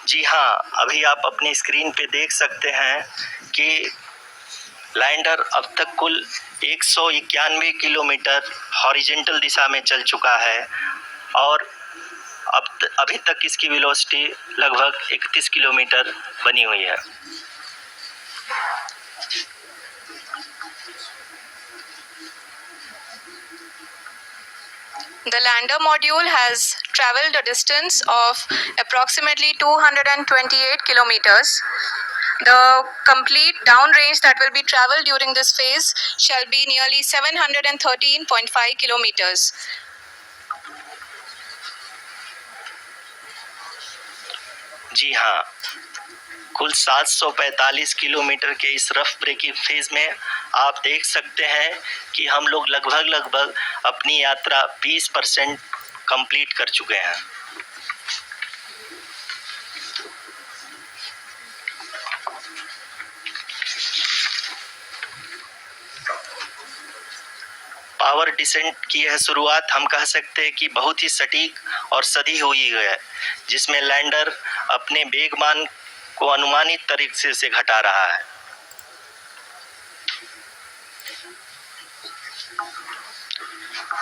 जी हाँ, अभी आप अपनी स्क्रीन पे देख सकते हैं कि लैंडर अब तक कुल 191 किलोमीटर हॉरिजॉन्टल दिशा में चल चुका है और अभी तक इसकी वेलोसिटी लगभग 31 किलोमीटर बनी हुई है। The lander module has traveled a distance of approximately 228 kilometers. The complete downrange that will be traveled during this phase shall be nearly 713.5 kilometers. जी हाँ, कुल 745 किलोमीटर के इस रफ ब्रेकिंग फेज में आप देख सकते हैं कि हम लोग लगभग अपनी यात्रा 20% कंप्लीट कर चुके हैं। पावर डिसेंट की यह शुरुआत हम कह सकते हैं कि बहुत ही सटीक और सधी हुई है, जिसमें लैंडर अपने वेगमान को अनुमानित तरीके से घटा रहा है।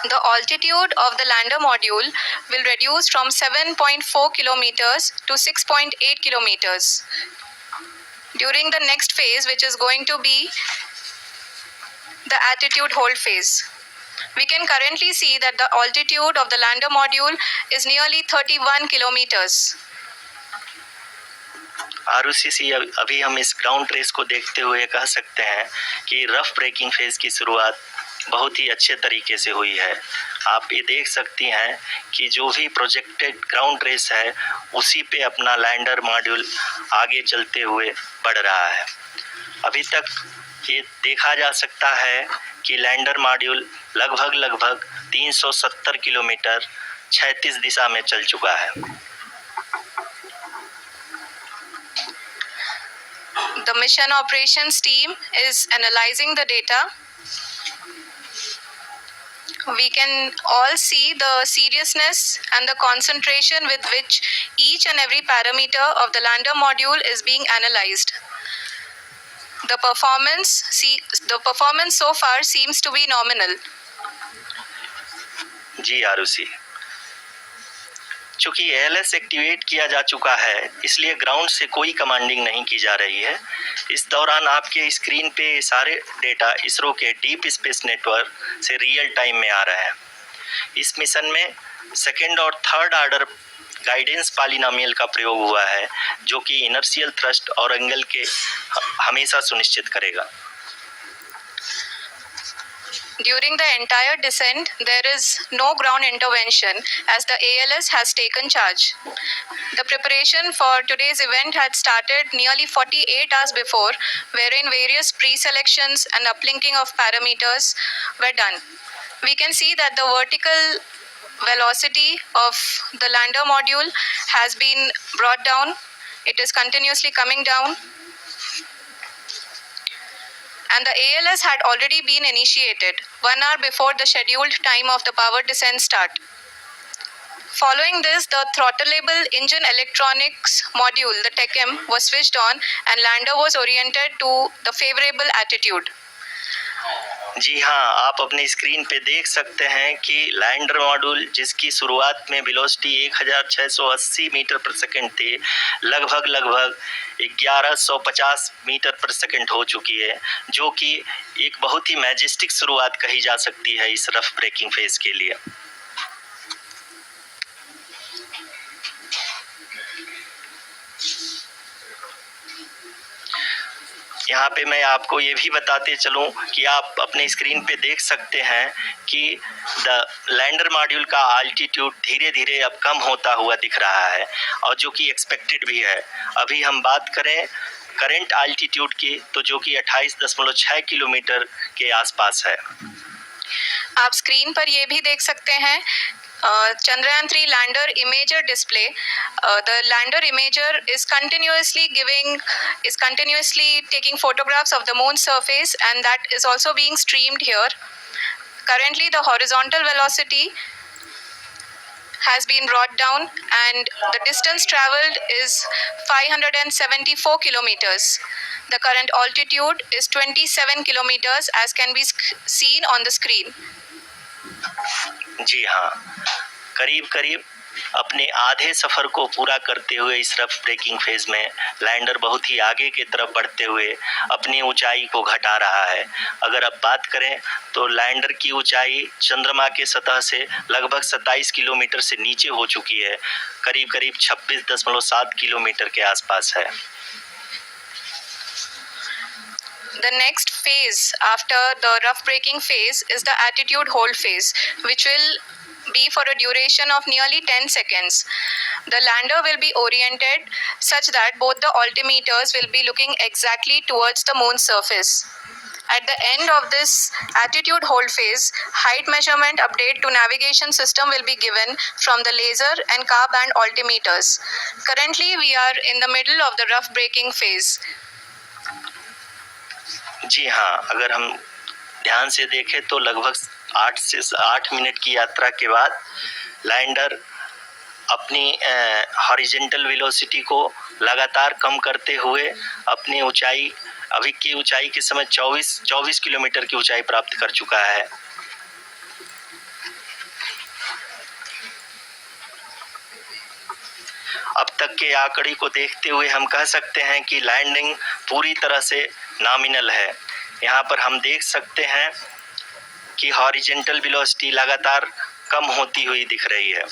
The altitude of the lander module will reduce from 7.4 kilometers to 6.8 kilometers. During the next phase, which is going to be the attitude hold phase. We can currently see that the altitude of the lander module is nearly 31 kilometers. Arushi, अभी हम इस ground race को देखते हुए कह सकते हैं कि रफ ब्रेकिंग फेज की शुरुआत बहुत ही अच्छे तरीके से हुई है। आप ये देख सकती हैं कि जो भी प्रोजेक्टेड ग्राउंड रेस है उसी पे अपना लैंडर मॉड्यूल आगे चलते हुए बढ़ रहा है। अभी तक ये देखा जा सकता है कि लैंडर मॉड्यूल लगभग 370 किलोमीटर 36 दिशा में चल चुका है। The mission operations team is analyzing the data. We can all see the seriousness and the concentration with which each and every parameter of the lander module is being analyzed. The performance so far seems to be nominal. जी आरुषि, चूंकि ALS activate किया जा चुका है इसलिए ground से कोई commanding नहीं की जा रही है। इस दौरान आपके स्क्रीन पे सारे डेटा इसरो के डीप स्पेस नेटवर्क से रियल टाइम में आ रहे हैं। इस मिशन में सेकेंड और थर्ड ऑर्डर गाइडेंस पॉलिनोमियल का प्रयोग हुआ है, जो कि इनर्शियल थ्रस्ट और एंगल के हमेशा सुनिश्चित करेगा। During the entire descent, there is no ground intervention as the ALS has taken charge. The preparation for today's event had started nearly 48 hours before, wherein various pre-selections and uplinking of parameters were done. We can see that the vertical velocity of the lander module has been brought down. It is continuously coming down. And the ALS had already been initiated 1 hour before the scheduled time of the power descent start. Following this, the throttleable engine electronics module, the TECM, was switched on and lander was oriented to the favorable attitude. जी हाँ, आप अपनी screen पे देख सकते हैं कि lander module जिसकी शुरुआत में वेलोसिटी 1680 मीटर पर सेकंड थी, लगभग 1150 मीटर पर सेकंड हो चुकी है, जो कि एक बहुत ही मैजेस्टिक शुरुआत कही जा सकती है इस रफ ब्रेकिंग फेज के लिए। यहाँ पे मैं आपको ये भी बताते चलूँ कि आप अपने स्क्रीन पे देख सकते हैं कि द लैंडर मॉड्यूल का आल्टीट्यूड धीरे धीरे अब कम होता हुआ दिख रहा है और जो कि एक्सपेक्टेड भी है। अभी हम बात करें करंट आल्टीट्यूड की तो जो कि 28.6 किलोमीटर के आसपास है। आप स्क्रीन पर ये भी देख सकते हैं Chandrayaan 3 lander imager display. The lander imager is continuously taking photographs of the moon's surface, and that is also being streamed here. Currently, the horizontal velocity has been brought down and the distance traveled is 574 kilometers. The current altitude is 27 kilometers as can be seen on the screen. जी हाँ, करीब करीब अपने आधे सफर को पूरा करते हुए इस रफ ब्रेकिंग फेज में लैंडर बहुत ही आगे की तरफ बढ़ते हुए अपनी ऊंचाई को घटा रहा है। अगर अब बात करें तो लैंडर की ऊंचाई चंद्रमा के सतह से लगभग 27 किलोमीटर से नीचे हो चुकी है, करीब करीब 26.7 किलोमीटर के आसपास है। The next phase after the rough braking phase is the attitude hold phase, which will be for a duration of nearly 10 seconds. The lander will be oriented such that both the altimeters will be looking exactly towards the moon's surface. At the end of this attitude hold phase, height measurement update to navigation system will be given from the laser and car band altimeters. Currently, we are in the middle of the rough braking phase. जी हाँ, अगर हम ध्यान से देखें तो लगभग 8 minute की यात्रा के बाद लैंडर अपनी हॉरिजॉन्टल वेलोसिटी को लगातार कम करते हुए अपनी ऊंचाई, अभी की ऊंचाई के समय 24 किलोमीटर की ऊंचाई प्राप्त कर चुका है। अब तक के आंकड़े को देखते हुए हम कह सकते हैं कि लैंडिंग पूरी तरह से नॉमिनल है। यहाँ पर हम देख सकते हैं कि हॉरिजॉन्टल वेलोसिटी लगातार कम होती हुई दिख रही है।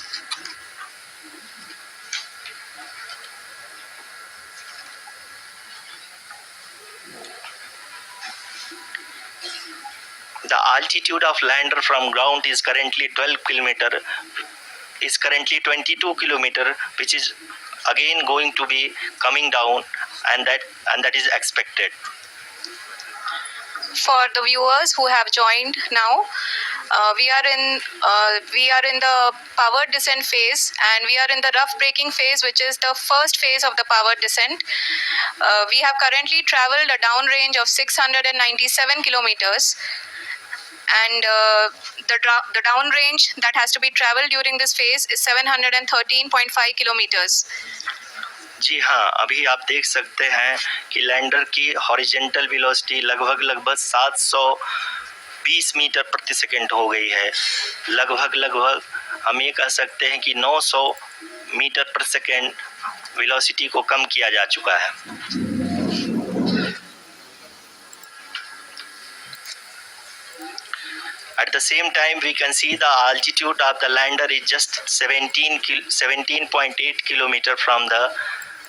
The altitude of lander from ground is currently 22 kilometer, which is again going to be coming down, and that is expected. For the viewers who have joined now, we are in the power descent phase, and we are in the rough braking phase, which is the first phase of the power descent. We have currently traveled a downrange of 697 kilometers, and the downrange that has to be traveled during this phase is 713.5 kilometers. जी हाँ, अभी आप देख सकते हैं कि lander की horizontal velocity लगभग 720 metre प्रति सेकंड हो गई है। लगभग हम ये कह सकते हैं कि 900 मीटर प्रति सेकंड वेलोसिटी को कम किया जा चुका है। At the same time, we can see the altitude of the lander is just 17.8 kilometer from the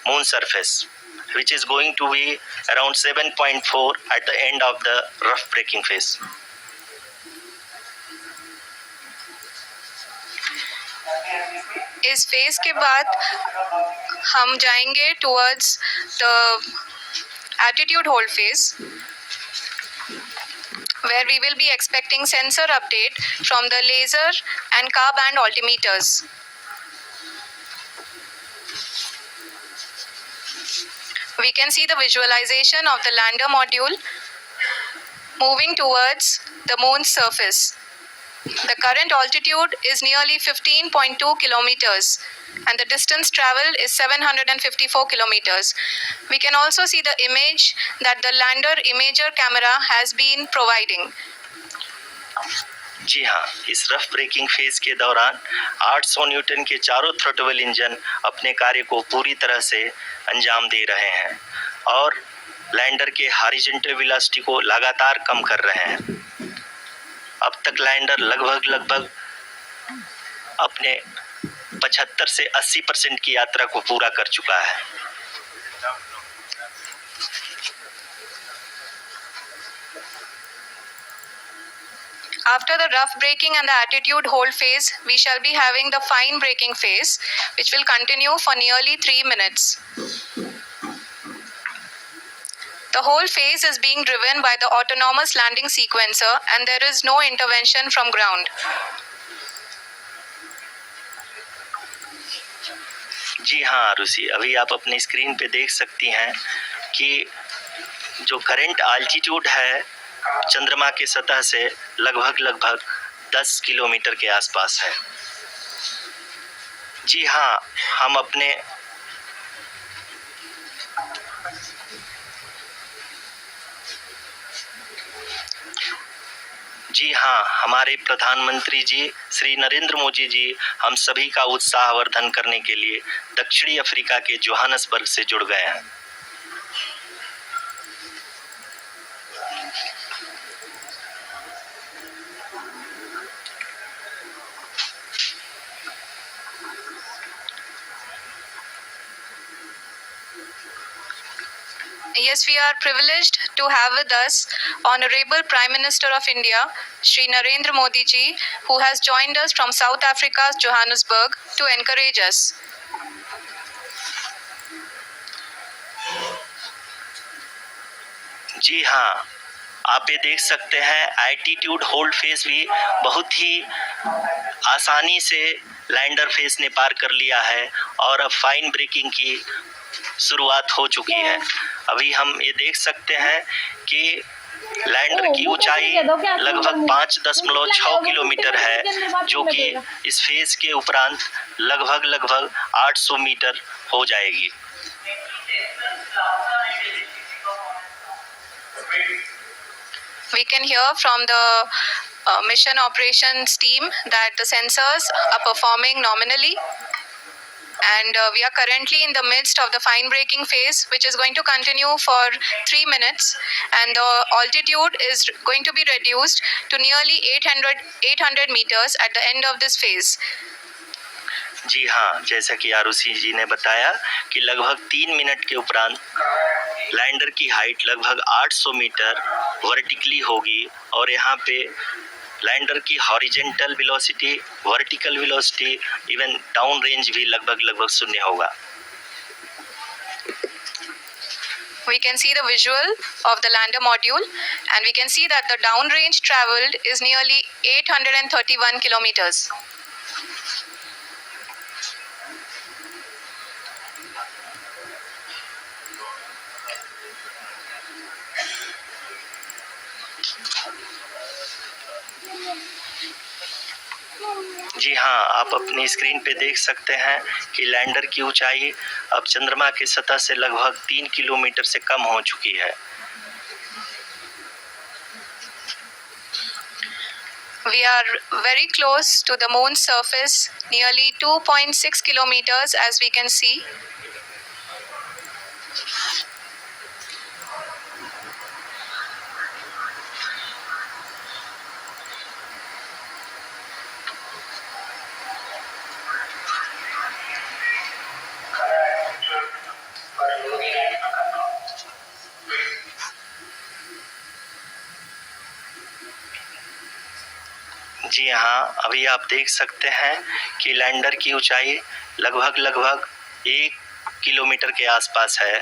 moon surface, which is going to be around 7.4 at the end of the rough braking phase. इस phase के बाद हम जाएंगे towards the attitude hold phase, where we will be expecting sensor update from the laser and car band altimeters. We can see the visualization of the lander module moving towards the moon's surface. The current altitude is nearly 15.2 kilometers, and the distance traveled is 754 kilometers. We can also see the image that the lander imager camera has been providing. जी हाँ, इस rough breaking phase के दौरान 800 Newton के चारों throttle engine अपने कार्य को पूरी तरह से अंजाम दे रहे हैं और लैंडर के हॉरिजॉन्टल वेलोसिटी को लगातार कम कर रहे हैं। अब तक लैंडर लगभग अपने 75 से 80% की यात्रा को पूरा कर चुका है। After the rough braking and the attitude hold phase, we shall be having the fine braking phase, which will continue for nearly 3 minutes. The whole phase is being driven by the autonomous landing sequencer, and there is no intervention from ground. जी हाँ आरुषि, अभी आप अपनी screen पे देख सकती हैं कि जो करंट आल्टीट्यूड है चंद्रमा के सतह से लगभग 10 किलोमीटर के आसपास है। जी हाँ, हम अपने जी हाँ, हमारे प्रधानमंत्री जी श्री नरेंद्र मोदी जी हम सभी का उत्साहवर्धन करने के लिए दक्षिणी अफ्रीका के जोहानसबर्ग से जुड़ गए हैं। Yes, we are privileged to have with us Honorable Prime Minister of India, Shri Narendra Modi ji, who has joined us from South Africa's Johannesburg to encourage us. जी हाँ, आप ये देख सकते हैं एल्टीट्यूड होल्ड फेस भी बहुत ही आसानी से लैंडर फेस ने पार कर लिया है और अब फाइन ब्रेकिंग की शुरुआत हो चुकी है। अभी हम ये देख सकते हैं कि लैंडर की ऊंचाई लगभग 5.6 किलोमीटर है, जो कि इस फेज के उपरांत लगभग 800 मीटर हो जाएगी। We can hear from the mission operations team that the sensors are performing nominally, and we are currently in the midst of the fine braking phase, which is going to continue for 3 minutes, and the altitude is going to be reduced to nearly 800 meters at the end of this phase. जी हाँ, जैसा कि आरुषि जी ने बताया कि लगभग 3 minute के उपरांत lander की हाइट लगभग 800 मीटर वर्टिकली होगी और यहाँ पे लैंडर की horizontal velocity, vertical velocity, even down range भी लगभग शून्य होगा। We can see the visual of the lander module, and we can see that the down range traveled is nearly 831 kilometers. जी हाँ, आप अपनी स्क्रीन पे देख सकते हैं कि लैंडर की ऊंचाई अब चंद्रमा की सतह से लगभग 3 किलोमीटर से कम हो चुकी है। We are very close to the moon's surface, nearly 2.6 kilometers, as we can see. जी हाँ, अभी आप देख सकते हैं कि लैंडर की ऊंचाई लगभग 1 किलोमीटर के आसपास है।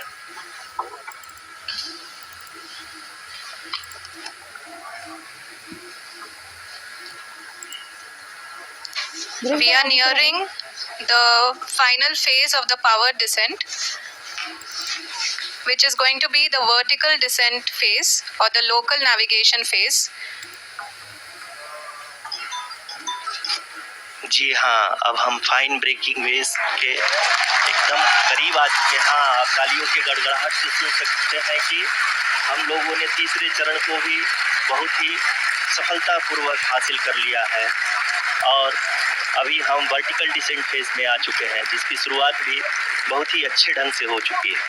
We are nearing the final phase of the power descent, which is going to be the vertical descent phase or the local navigation phase. जी हाँ, अब हम फाइन ब्रेकिंग वेज के एकदम करीब आ चुके हैं। हाँ, आप तालियों के गड़गड़ाहट से सुन सकते हैं कि हम लोगों ने तीसरे चरण को भी बहुत ही सफलतापूर्वक हासिल कर लिया है और अभी हम वर्टिकल डिसेंट फेज में आ चुके हैं, जिसकी शुरुआत भी बहुत ही अच्छे ढंग से हो चुकी है।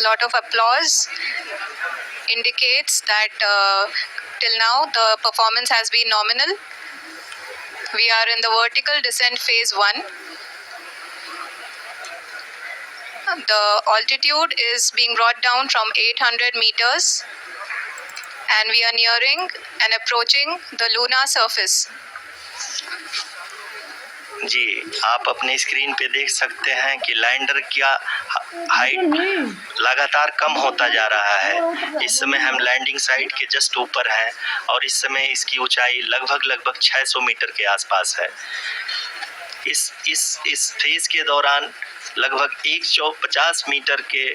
Lot of applause indicates that till now the performance has been nominal. We are in the vertical descent phase 1. The altitude is being brought down from 800 meters, and we are nearing and approaching the lunar surface. जी, आप अपने screen पे देख सकते हैं कि lander का height लगातार कम होता जा रहा है। इस समय हम लैंडिंग साइट के जस्ट ऊपर हैं और इस समय इसकी ऊंचाई लगभग 600 मीटर के आसपास है। इस फेज के दौरान लगभग 150 मीटर के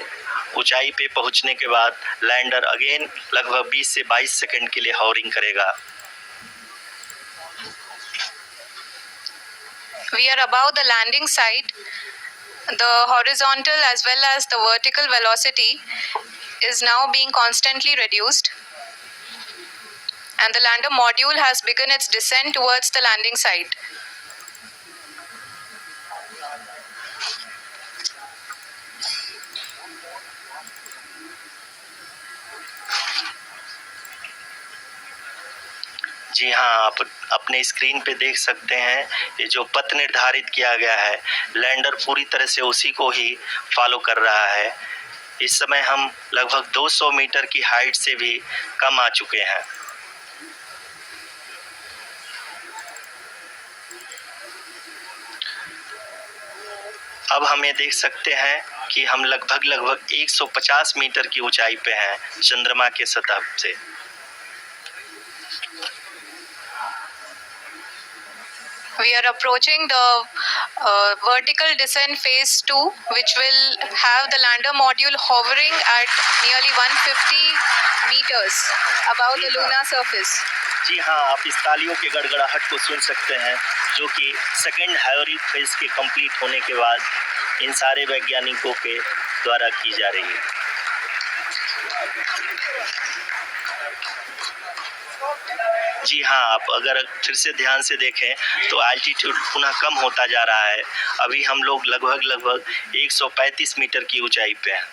ऊंचाई पे पहुंचने के बाद लैंडर अगेन लगभग 20 से 22 सेकंड के लिए हॉवरिंग करेगा। We are above the landing site. The horizontal as well as the vertical velocity is now being constantly reduced, and the lander module has begun its descent towards the landing site. जी हाँ, आप अपने screen पे देख सकते हैं ये जो पथ निर्धारित किया गया है, लैंडर पूरी तरह से उसी को ही फॉलो कर रहा है। इस समय हम लगभग 200 मीटर की हाइट से भी कम आ चुके हैं। अब हमें देख सकते हैं कि हम लगभग 150 मीटर की ऊंचाई पे हैं चंद्रमा के सतह से। We are approaching the vertical descent phase 2, which will have the lander module hovering at nearly 150 meters above the lunar surface. जी हाँ, आप इस तालियों के गड़गड़ाहट को सुन सकते हैं, जो कि सेकेंड हाइब्रिड फेज के कंप्लीट होने के बाद इन सारे वैज्ञानिकों के द्वारा की जा रही है। जी हाँ, आप अगर फिर से ध्यान से देखें तो एल्टीट्यूड पुनः कम होता जा रहा है। अभी हम लोग लगभग 135 मीटर की ऊंचाई पे हैं।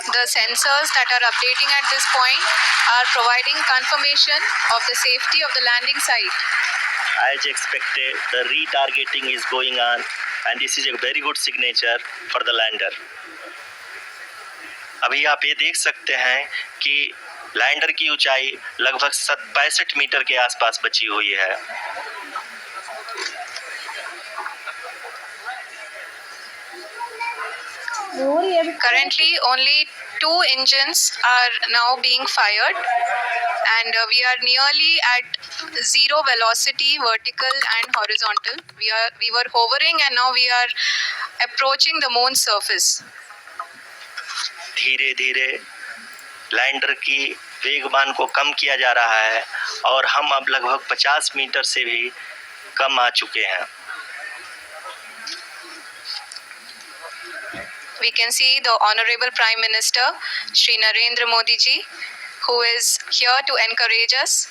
The sensors that are updating at this point are providing confirmation of the safety of the landing site. As expected, the retargeting is going on, and this is a very good signature for the lander. अभी आप ये देख सकते हैं कि lander की ऊंचाई लगभग 65 मीटर के आसपास बची हुई है। Currently, only 2 engines are now being fired, and we are nearly at zero velocity, vertical and horizontal. We were hovering, and now we are approaching the moon's surface. धीरे धीरे लैंडर की वेगमान को कम किया जा रहा है और हम अब लगभग 50 मीटर से भी कम आ चुके हैं। We can see the Honorable Prime Minister, Shri Narendra Modi ji, who is here to encourage us,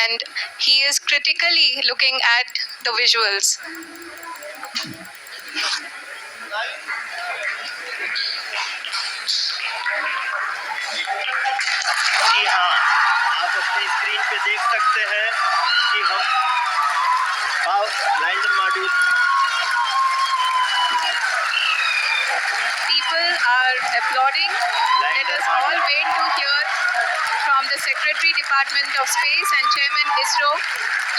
and he is critically looking at the visuals. जी हाँ, आप अपनी स्क्रीन पे देख सकते हैं कि हम lander module. People are applauding. Let us all wait to hear from the Secretary Department of Space and Chairman ISRO,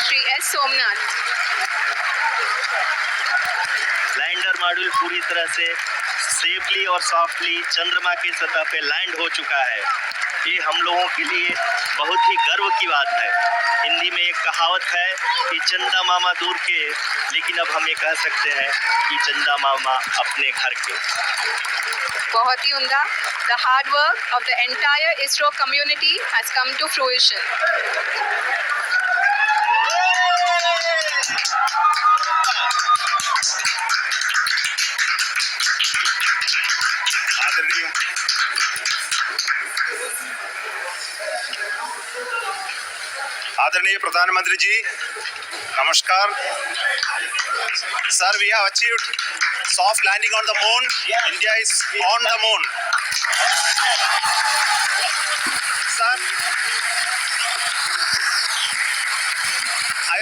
Shri S. Somnath. Lander module पूरी तरह से सेफली और सॉफ्टली चंद्रमा की सतह पे लैंड हो चुका है। ये हम लोगों के लिए बहुत ही गर्व की बात है। हिंदी में एक कहावत है कि चंदा मामा दूर के, लेकिन अब हम ये कह सकते हैं कि चंदा मामा अपने घर के। बहुत ही उम्दा. The hard work of the entire ISRO community has come to fruition. आदरणीय प्रधानमंत्री जी, नमस्कार sir. We have achieved soft landing on the moon. India is on the moon. Sir, I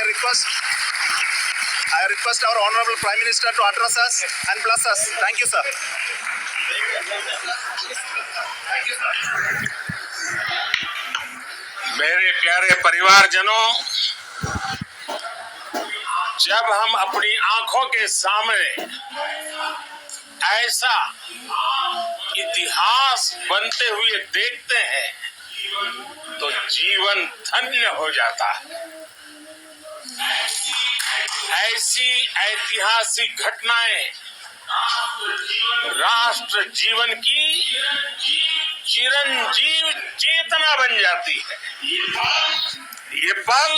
request our Honorable Prime Minister to address us and bless us. Thank you, sir. मेरे प्यारे परिवारजनों, जब हम अपनी आंखों के सामने ऐसा इतिहास बनते हुए देखते हैं तो जीवन धन्य हो जाता है। ऐसी ऐतिहासिक घटनाएं राष्ट्र जीवन की चिरंजीव चेतना बन जाती है। ये पल